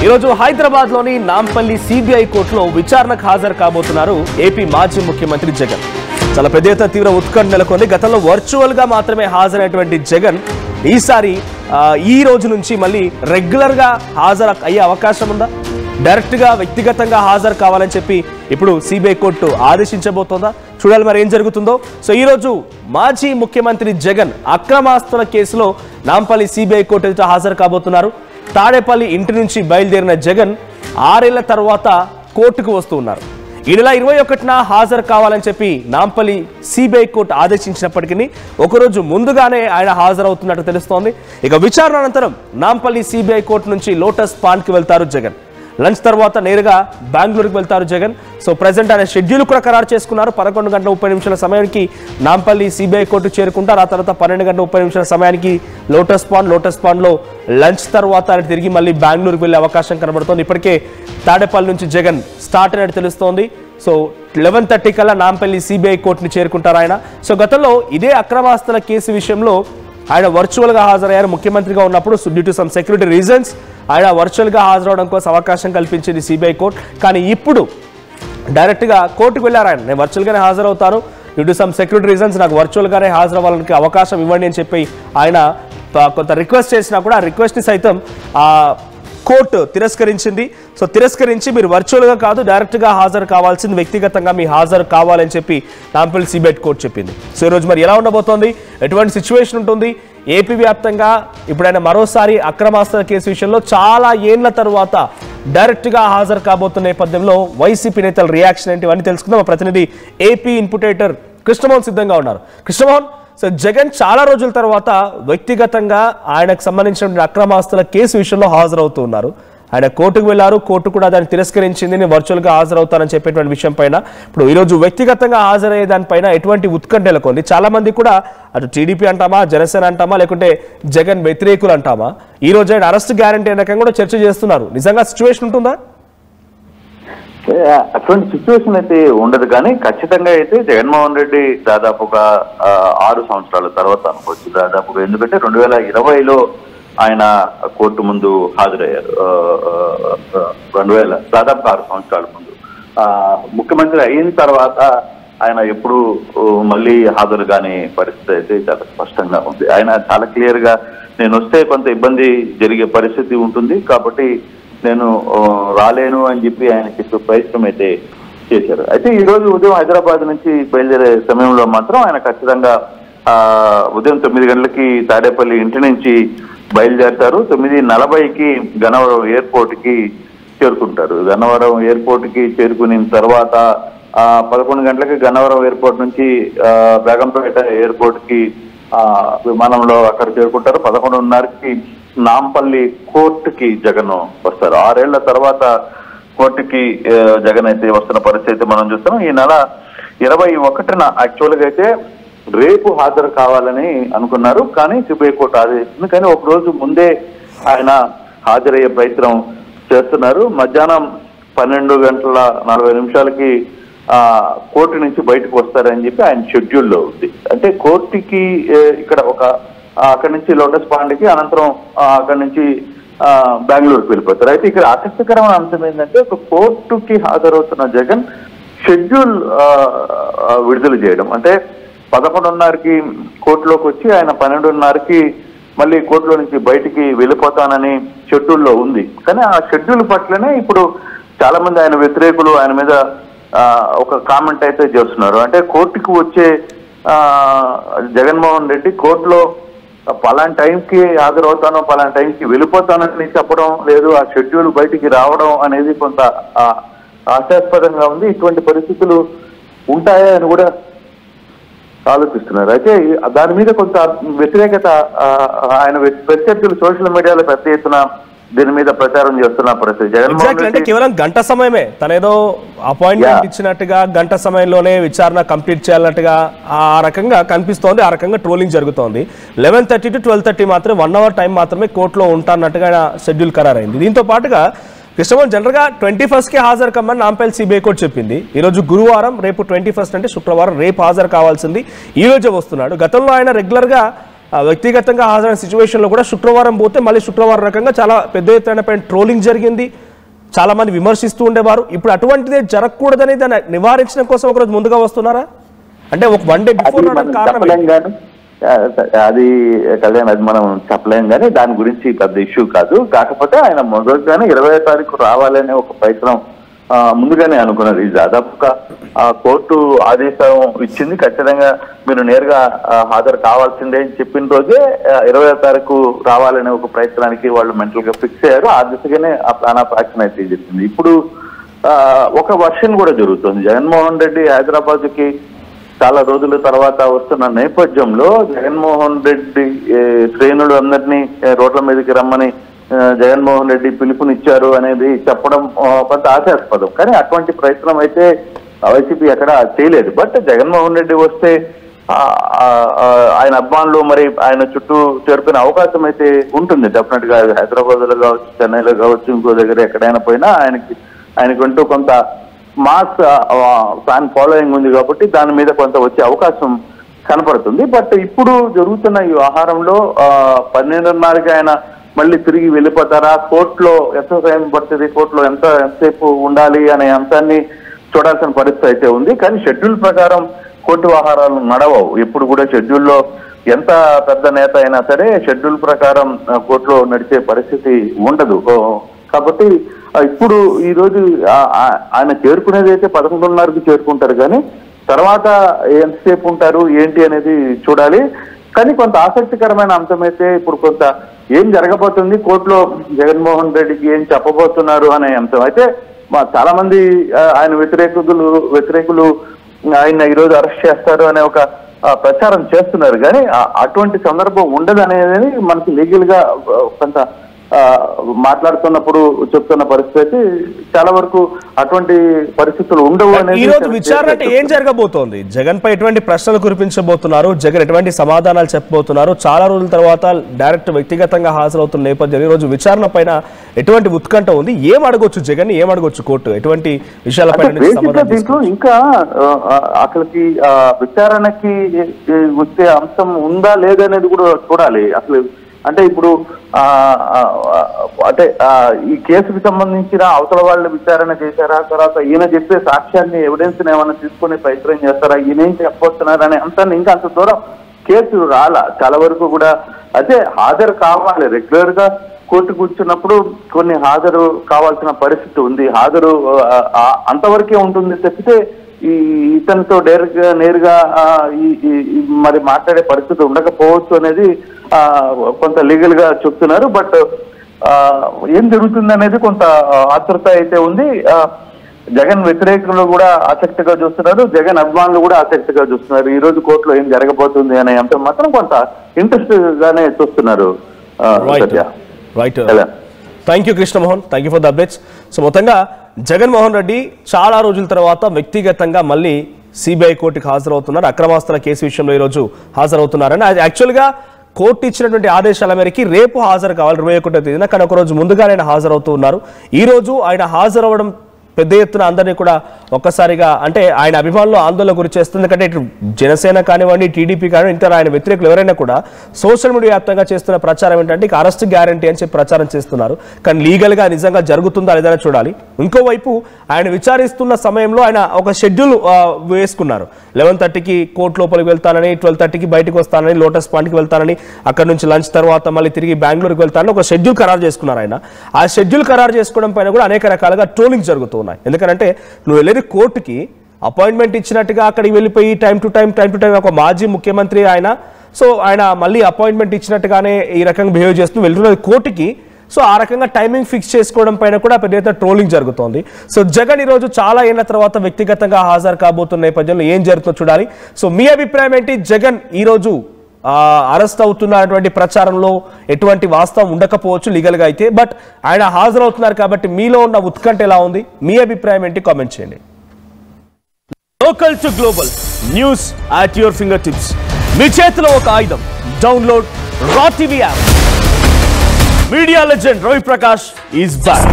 ఈరోజు హైదరాబాద్లోని నాంపల్లి సిబిఐ కోర్టులో విచారణకు హాజరు కాబోతున్నారు ఏపీ మాజీ ముఖ్యమంత్రి జగన్. చాలా పెద్ద ఎత్తున తీవ్ర ఉత్కంఠ నెలకొంది. గతంలో వర్చువల్ గా మాత్రమే హాజరైనటువంటి జగన్ ఈసారి ఈ రోజు నుంచి మళ్ళీ రెగ్యులర్ గా హాజరు అయ్యే అవకాశం ఉందా? డైరెక్ట్ గా వ్యక్తిగతంగా హాజరు కావాలని చెప్పి ఇప్పుడు సిబిఐ కోర్టు ఆదేశించబోతోందా? చూడాలి మరి ఏం జరుగుతుందో. సో ఈ రోజు మాజీ ముఖ్యమంత్రి జగన్ అక్రమాస్తుల కేసులో నాంపల్లి సిబిఐ కోర్టు ఎదుట హాజరు కాబోతున్నారు. తాడేపల్లి ఇంటి నుంచి బయలుదేరిన జగన్ 6 ఏళ్ల తర్వాత కోర్టుకు వస్తూ ఉన్నారు. ఈ నెల 21న హాజరు కావాలని చెప్పి నాంపల్లి సిబిఐ కోర్టు ఆదేశించినప్పటికీ ఒకరోజు ముందుగానే ఆయన హాజరవుతున్నట్టు తెలుస్తోంది. ఇక విచారణ అనంతరం నాంపల్లి సిబిఐ కోర్టు నుంచి లోటస్ పాండ్కి వెళ్తారు జగన్. లంచ్ తర్వాత నేరుగా బెంగళూరుకి వెళ్తారు జగన్. సో ప్రజెంట్ ఆయన షెడ్యూల్ కూడా ఖరారు చేసుకున్నారు. 11:30 సమయానికి నాంపల్లి సిబిఐ కోర్టు చేరుకుంటారు. ఆ తర్వాత 12:30 సమయానికి లోటస్ పాండ్లో లంచ్ తర్వాత ఆయన తిరిగి మళ్ళీ బెంగళూరుకి వెళ్ళే అవకాశం కనబడుతోంది. ఇప్పటికే తాడేపల్లి నుంచి జగన్ స్టార్ట్ అయినట్టు తెలుస్తోంది. సో 11:30 కల్లా నాంపల్లి సిబిఐ కోర్టుని చేరుకుంటారు ఆయన. సో గతంలో ఇదే అక్రమాస్తుల కేసు విషయంలో ఆయన వర్చువల్గా హాజరయ్యారు. ముఖ్యమంత్రిగా ఉన్నప్పుడు due to some security reasons ఆయన వర్చువల్గా హాజరవడం కోసం అవకాశం కల్పించింది సిబిఐ కోర్టు. కానీ ఇప్పుడు డైరెక్ట్గా కోర్టుకు వెళ్ళారు ఆయన. నేను వర్చువల్గానే హాజరవుతాను, due to some security reasons నాకు వర్చువల్గానే హాజరవ్వాలని అవకాశం ఇవ్వండి అని చెప్పి ఆయన కొంత రిక్వెస్ట్ చేసినా కూడా ఆ రిక్వెస్ట్ని సైతం కోర్టు తిరస్కరించింది. సో తిరస్కరించి మీరు వర్చువల్గా కాదు డైరెక్ట్గా హాజరు కావాల్సింది, వ్యక్తిగతంగా మీ హాజరు కావాలని చెప్పి నాంపల్లి సిబిఐ కోర్టు చెప్పింది. సో ఈరోజు మరి ఎలా ఉండబోతోంది, ఎటువంటి సిచ్యువేషన్ ఉంటుంది, ఏపీ వ్యాప్తంగా ఇప్పుడైనా మరోసారి అక్రమాస్తుల కేసు విషయంలో చాలా ఏళ్ల తర్వాత డైరెక్ట్గా హాజరు కాబోతున్న నేపథ్యంలో వైసీపీ నేతల రియాక్షన్ ఏంటి ఇవన్నీ తెలుసుకుందాం. మా ప్రతినిధి ఏపీ ఇన్పుటేటర్ కృష్ణమోహన్ సిద్ధంగా ఉన్నారు. కృష్ణమోహన్, సో జగన్ చాలా రోజుల తర్వాత వ్యక్తిగతంగా ఆయనకు సంబంధించిన అక్రమాస్తుల కేసు విషయంలో హాజరవుతూ ఉన్నారు. ఆయన కోర్టుకు వెళ్లారు, కోర్టు కూడా దాన్ని తిరస్కరించింది, నేను వర్చువల్గా హాజరవుతానని చెప్పేటువంటి విషయం పైన ఇప్పుడు ఈరోజు వ్యక్తిగతంగా హాజరయ్యే దానిపైన ఎటువంటి ఉత్కంఠ నెలకొంది. చాలా మంది కూడా అటు టీడీపీ అంటామా, జనసేన అంటామా, లేకుంటే జగన్ వ్యతిరేకులు అంటామా, ఈ రోజు ఆయన అరెస్ట్ గ్యారంటీ అనే రకంగా కూడా చర్చ చేస్తున్నారు. నిజంగా సిచ్యువేషన్ ఉంటుందా? అటువంటి సిచ్యువేషన్ అయితే ఉండదు, కానీ ఖచ్చితంగా అయితే జగన్మోహన్ రెడ్డి దాదాపుగా 6 సంవత్సరాల తర్వాత అనుకోవచ్చు దాదాపుగా. ఎందుకంటే 2020లో ఆయన కోర్టు ముందు హాజరయ్యారు. 2000 దాదాపు 6 సంవత్సరాల ముందు. ముఖ్యమంత్రి అయిన తర్వాత ఆయన ఎప్పుడు మళ్ళీ హాజరు కాని పరిస్థితి అయితే చాలా స్పష్టంగా ఉంది. ఆయన చాలా క్లియర్ గా నేను వస్తే కొంత ఇబ్బంది జరిగే పరిస్థితి ఉంటుంది కాబట్టి నేను రాలేను అని చెప్పి ఆయన చెప్పే ప్రయత్నం అయితే చేశారు. అయితే ఈ రోజు ఉదయం హైదరాబాద్ నుంచి బయలుదేరే సమయంలో మాత్రం ఆయన ఖచ్చితంగా ఉదయం 9 గంటలకి తాడేపల్లి ఇంటి నుంచి బయలుదేరతారు. 9:40కి గన్నవరం ఎయిర్పోర్ట్ కి చేరుకుంటారు. గన్నవరం ఎయిర్పోర్ట్ కి చేరుకున్న తర్వాత 11 గంటలకి గన్నవరం ఎయిర్పోర్ట్ నుంచి బేగంపేట ఎయిర్పోర్ట్ కి విమానంలో అక్కడ చేరుకుంటారు. 11:30కి నాంపల్లి కోర్టుకి జగన్ వస్తారు. 6 ఏళ్ల తర్వాత కోర్టుకి జగన్ అయితే వస్తున్న పరిస్థితి మనం చూస్తాం. ఈ నెల 21న యాక్చువల్గా అయితే రేపు హాజరు కావాలని అనుకున్నారు, కానీ సిబిఐ కోర్టు ఆదేశించింది. కానీ ఒక రోజు ముందే ఆయన హాజరయ్యే ప్రయత్నం చేస్తున్నారు. మధ్యాహ్నం 12:40 కోర్టు నుంచి బయటకు వస్తారని చెప్పి ఆయన షెడ్యూల్లో ఉంది. అంటే కోర్టుకి ఇక్కడ అక్కడి నుంచి లోటస్ పాండ్కి, అనంతరం అక్కడి నుంచి బెంగళూరుకి వెళ్ళిపోతారు. అయితే ఇక్కడ ఆసక్తికరమైన అంశం ఏంటంటే ఒక కోర్టుకి హాజరవుతున్న జగన్ షెడ్యూల్ విడుదల చేయడం. అంటే 11:30కి కోర్టులోకి వచ్చి ఆయన 12:30కి మళ్ళీ కోర్టులో నుంచి బయటికి వెళ్ళిపోతానని షెడ్యూల్లో ఉంది. కానీ ఆ షెడ్యూల్ పట్లనే ఇప్పుడు చాలా మంది ఆయన వ్యతిరేకులు ఆయన మీద ఒక కామెంట్ అయితే చేస్తున్నారు. అంటే కోర్టుకు వచ్చే జగన్మోహన్ రెడ్డి కోర్టులో పలానా టైంకి హాజరవుతానో పలానా టైంకి వెళ్ళిపోతానని చెప్పడం లేదు, ఆ షెడ్యూల్ బయటికి రావడం అనేది కొంత హాస్యాస్పదంగా ఉంది. ఇటువంటి పరిస్థితులు ఉంటాయా అని కూడా ఆలోచిస్తున్నారు. అయితే దాని మీద కొంత వ్యతిరేకత ఆయన ప్రత్యర్థులు సోషల్ మీడియాలో పెద్ద ఎత్తున దీని మీద ప్రచారం చేస్తున్న పరిస్థితి. జగన్మోహన్ రెడ్డి కేవలం గంట సమయమే తనేదో అపాయింట్మెంట్ ఇచ్చినట్టుగా గంట సమయంలోనే విచారణ కంప్లీట్ చేయాలన్నట్టుగా ఆ రకంగా కనిపిస్తోంది. ఆ రకంగా ట్రోలింగ్ జరుగుతోంది. 11:30 to 12:30 మాత్రమే 1 hour టైం మాత్రమే కోర్టులో ఉంటానట్టుగా షెడ్యూల్ ఖరారైంది. దీంతో పాటుగా కృష్ణమోహన్ జనరల్గా 21కి హాజరు కమ్మని నాంపల్లి సిబిఐ కోర్టు చెప్పింది. ఈరోజు గురువారం, రేపు 21 అంటే శుక్రవారం, రేపు హాజరు కావాల్సింది ఈ రోజే వస్తున్నాడు. గతంలో ఆయన రెగ్యులర్గా వ్యక్తిగతంగా హాజరైన సిచ్యువేషన్లో కూడా శుక్రవారం పోతే మళ్ళీ శుక్రవారం రకంగా చాలా పెద్ద ఎత్తున పైన ట్రోలింగ్ జరిగింది, చాలా మంది విమర్శిస్తూ ఉండేవారు. ఇప్పుడు అటువంటిదే జరగకూడదని దాన్ని నివారించడం కోసం ఒకరోజు ముందుగా వస్తున్నారా? అంటే ఒక వన్ డే బిఫోర్ కారణం అది కళ్యాణ్, అది మనం చెప్పలేం కానీ దాని గురించి పెద్ద ఇష్యూ కాదు. కాకపోతే ఆయన మొదలుగానే 20వ తారీఖు రావాలనే ఒక ప్రయత్నం ముందుగానే అనుకున్నారు. ఇది దాదాపుగా కోర్టు ఆదేశం ఇచ్చింది, ఖచ్చితంగా మీరు నేరుగా హాజరు కావాల్సిందే అని చెప్పిన రోజే 20వ తారీఖు రావాలనే ఒక ప్రయత్నానికి వాళ్ళు మెంటల్ గా ఫిక్స్ అయ్యారు. ఆ దిశగానే ఆ ప్లాన్ ఆఫ్ యాక్షన్ అయితే జరిగింది. ఇప్పుడు ఒక వర్షన్ కూడా జరుగుతుంది. జగన్మోహన్ రెడ్డి హైదరాబాద్ కి చాలా రోజుల తర్వాత వస్తున్న నేపథ్యంలో జగన్మోహన్ రెడ్డి శ్రేణులు అందరినీ రోడ్ల మీదకి రమ్మని జగన్మోహన్ రెడ్డి పిలుపునిచ్చారు అనేది చెప్పడం కొంత ఆశాస్పదం. కానీ అటువంటి ప్రయత్నం అయితే వైసీపీ ఎక్కడ చేయలేదు. బట్ జగన్మోహన్ రెడ్డి వస్తే ఆయన అభిమానులు మరి ఆయన చుట్టూ చేరుకునే అవకాశం అయితే ఉంటుంది డెఫినెట్ గా. హైదరాబాద్ లో కావచ్చు, చెన్నైలో కావచ్చు, ఇంకో దగ్గర ఎక్కడైనా పోయినా ఆయనకంటూ కొంత మాస్ ఫ్యాన్ ఫాలోయింగ్ ఉంది కాబట్టి దాని మీద కొంత వచ్చే అవకాశం కనపడుతుంది. బట్ ఇప్పుడు జరుగుతున్న ఈ వ్యవహారంలో 12:30కి ఆయన మళ్ళీ తిరిగి వెళ్ళిపోతారా, కోర్టులో ఎంత సమయం పడుతుంది, కోర్టులో ఎంతసేపు ఉండాలి అనే అంశాన్ని చూడాల్సిన పరిస్థితి అయితే ఉంది. కానీ షెడ్యూల్ ప్రకారం కోర్టు వ్యవహారాలు నడవవు. ఎప్పుడు కూడా షెడ్యూల్లో ఎంత పెద్ద నేత అయినా సరే షెడ్యూల్ ప్రకారం కోర్టులో నడిచే పరిస్థితి ఉండదు. కాబట్టి ఇప్పుడు ఈ రోజు ఆయన చేరుకునేది అయితే 11:30కి చేరుకుంటారు, కానీ తర్వాత ఎంతసేపు ఉంటారు ఏంటి అనేది చూడాలి. కానీ కొంత ఆసక్తికరమైన అంశం అయితే ఇప్పుడు కొంత ఏం జరగబోతుంది, కోర్టులో జగన్మోహన్ రెడ్డికి ఏం చెప్పబోతున్నారు అనే అంశం అయితే చాలా మంది ఆయన వ్యతిరేకులు ఆయన ఈరోజు అరెస్ట్ చేస్తారు అనే ఒక ప్రచారం చేస్తున్నారు. కానీ అటువంటి సందర్భం ఉండదు అనేది మనకి లీగల్ గా కొంత మాట్లాడుతున్నప్పుడు చెప్తున్న పరిస్థితి చాలా వరకు అటువంటి పరిస్థితులు ఉండవు అనేది. ఈ రోజు విచారణ అంటే ఏం జరగబోతోంది? జగన్ పై ఎటువంటి ప్రశ్నలు కురిపించబోతున్నారు, జగన్ ఎటువంటి సమాధానాలు చెప్పబోతున్నారు, చాలా రోజుల తర్వాత డైరెక్ట్ వ్యక్తిగతంగా హాజరవుతున్న నేపథ్యంలో ఈ రోజు విచారణ పైన ఎటువంటి ఉత్కంఠ ఉంది? ఏం అడగొచ్చు జగన్, ఏం అడగొచ్చు కోర్టు, ఎటువంటి విషయాలపై దీంట్లో ఇంకా అసలుకి విచారణకి వచ్చే అంశం ఉందా లేదనేది కూడా చూడాలి. అసలు అంటే ఇప్పుడు అంటే ఈ కేసుకు సంబంధించిన అవతల వాళ్ళు విచారణ చేశారా, తర్వాత ఈయన చెప్పే సాక్ష్యాన్ని ఎవిడెన్స్ ఏమైనా తీసుకునే ప్రయత్నం చేస్తారా, ఈయన ఏం చెప్పబోతున్నారు అనే అంశాన్ని ఇంకా అంత దూరం కేసు రాలా. చాలా వరకు కూడా అయితే హాజరు కావాలి, రెగ్యులర్ గా కోర్టు కూర్చున్నప్పుడు కొన్ని హాజరు కావాల్సిన పరిస్థితి ఉంది. హాజరు అంతవరకే ఉంటుంది తప్పితే ఇతనితో నేరుగా మరి మాట్లాడే పరిస్థితి ఉండకపోవచ్చు అనేది కొంత లీగల్ గా చెప్తున్నారు. బట్ ఏం జరుగుతుంది అనేది కొంత ఆతృత అయితే ఉంది. జగన్ వ్యతిరేకులు కూడా ఆసక్తిగా చూస్తున్నారు, జగన్ అభిమానులు కూడా ఆసక్తిగా చూస్తున్నారు. ఈ రోజు కోర్టులో ఏం జరగబోతుంది అనే అంశం మాత్రం కొంత ఇంట్రెస్ట్ గానే చూస్తున్నారు. Right, thank you Krishnamohan, thank you for the updates. So మొత్తంగా జగన్మోహన్ రెడ్డి చాలా రోజుల తర్వాత వ్యక్తిగతంగా మళ్ళీ సిబిఐ కోర్టుకి హాజరవుతున్నారు. అక్రమాస్తుల కేసు విషయంలో ఈరోజు హాజరవుతున్నారని అది యాక్చువల్గా కోర్టు ఇచ్చినటువంటి ఆదేశాల మేరకు రేపు హాజరు కావాలి 21వ తేదీన. కానీ ఒకరోజు ముందుగా ఆయన హాజరవుతూ ఉన్నారు. ఈ రోజు ఆయన హాజరవ్వడం పెద్ద ఎత్తున అందరినీ కూడా ఒక్కసారిగా అంటే ఆయన అభిమానులు ఆందోళన గురి చేస్తుంది. ఎందుకంటే ఇటు జనసేన కానివ్వండి, టీడీపీ కానివ్వండి, ఇంకా ఆయన వ్యతిరేకులు ఎవరైనా కూడా సోషల్ మీడియా వ్యాప్తంగా చేస్తున్న ప్రచారం ఏంటంటే ఇక అరెస్ట్ గ్యారంటీ అని చెప్పి ప్రచారం చేస్తున్నారు. కానీ లీగల్ గా నిజంగా జరుగుతుందా లేదని చూడాలి. ఇంకోవైపు ఆయన విచారిస్తున్న సమయంలో ఆయన ఒక షెడ్యూల్ వేసుకున్నారు. 11:30కి కోర్టు లోపలికి వెళ్తానని, 12:30కి బయటకు వస్తానని, లోటస్ పాయింట్కి వెళ్తానని, అక్కడ నుంచి లంచ్ తర్వాత మళ్ళీ తిరిగి బెంగళూరుకి వెళ్తానని ఒక షెడ్యూల్ ఖరారు చేసుకున్నారు ఆయన. ఆ షెడ్యూల్ ఖరారు చేసుకోవడం పైన కూడా అనేక రకాలుగా ట్రోలింగ్ జరుగుతుంది. ఎందుకంటే నువ్వు వెళ్ళేది కోర్టుకి, అపాయింట్మెంట్ ఇచ్చినట్టుగా అక్కడికి వెళ్ళిపోయి టైం టు టైం ఒక మాజీ ముఖ్యమంత్రి ఆయన, సో ఆయన మళ్ళీ అపాయింట్మెంట్ ఇచ్చినట్టుగానే ఈ రకంగా బిహేవ్ చేస్తూ వెళ్తున్నది కోర్టుకి. సో ఆ రకంగా టైమింగ్ ఫిక్స్ చేసుకోవడం పైన కూడా పెద్ద ట్రోలింగ్ జరుగుతోంది. సో జగన్ ఈ రోజు చాలా ఏళ్ల తర్వాత వ్యక్తిగతంగా హాజరు కాబోతున్న నేపథ్యంలో ఏం జరుగుతుందో చూడాలి. సో మీ అభిప్రాయం ఏంటి? జగన్ ఈ రోజు అరెస్ట్ అవుతున్నటువంటి ప్రచారంలో ఎటువంటి వాస్తవం ఉండకపోవచ్చు లీగల్గా అయితే, బట్ ఆయన హాజరవుతున్నారు కాబట్టి మీలో ఉన్న ఉత్కంఠ ఎలా ఉంది? మీ అభిప్రాయం ఏంటి? కామెంట్ చేయండి. Local to global news at your fingertips. మీ చేతిలో ఒక ఆయుధం. Download Raw TV app. Media legend Ravi Prakash is back.